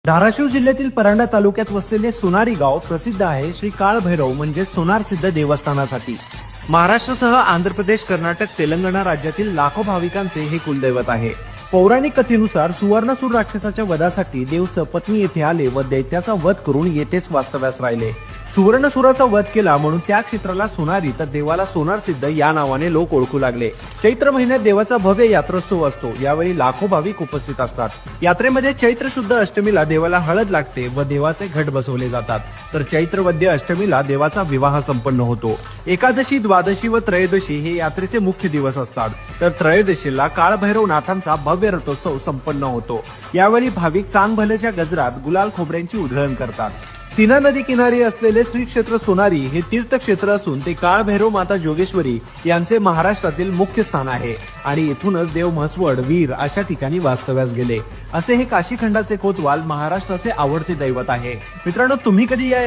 धाराशिव जिल्ह्यातील परांडा तालुक्यात वसलेले सोनारी गाव प्रसिद्ध आहे श्री काळ भैरव म्हणजे सोनार सिद्ध देवस्थानासाठी। महाराष्ट्रासह आंध्र प्रदेश, कर्नाटक, तेलंगणा राज्यातील लाखो भाविकांचे हे कुलदैवत आहे। पौराणिक कथेनुसार सुवर्णासूर राक्षसाच्या वधासाठी देव सपत्नी येथे आले व दैत्याचा वध करून येथेच वास्तव्यास राहिले। सुवर्णासुराचा वध केला म्हणून त्या क्षेत्राला सोनारी तर देवाला सोनार सिद्ध या नावाने लोक ओळखू लागले। चैत्र महिन्यात देवाचा भव्य यात्रोत्सव असतो। यावेळी लाखो भाविक उपस्थित असतात। यात्रेमध्ये चैत्र शुद्ध अष्टमीला देवाला हळद लागते व देवाचे घट बसवले जातात, तर चैत्र वद्य अष्टमीला देवाचा विवाह संपन्न होतो। एकादशी, द्वादशी व त्रयोदशी हे यात्रेचे मुख्य दिवस असतात, तर त्रयोदशीला काळभैरवनाथांचा भव्य रथोत्सव संपन्न होतो। यावेळी भाविक चांगभलेच्या गजरात गुलाल खोबऱ्यांची उधळण करतात। सीना नदी किनारी असलेले श्री क्षेत्र सोनारी हे तीर्थक्षेत्र असून ते काळभैरव माता जोगेश्वरी यांचे महाराष्ट्रातील मुख्य स्थान आहे आणि येथूनच देव म्हसवड, वीर अशा ठिकाणी वास्तव्यास गेले। असे हे काशी खंडाचे कोतवाल महाराष्ट्राचे आवडते दैवत आहे। मित्रांनो, तुम्ही कधी या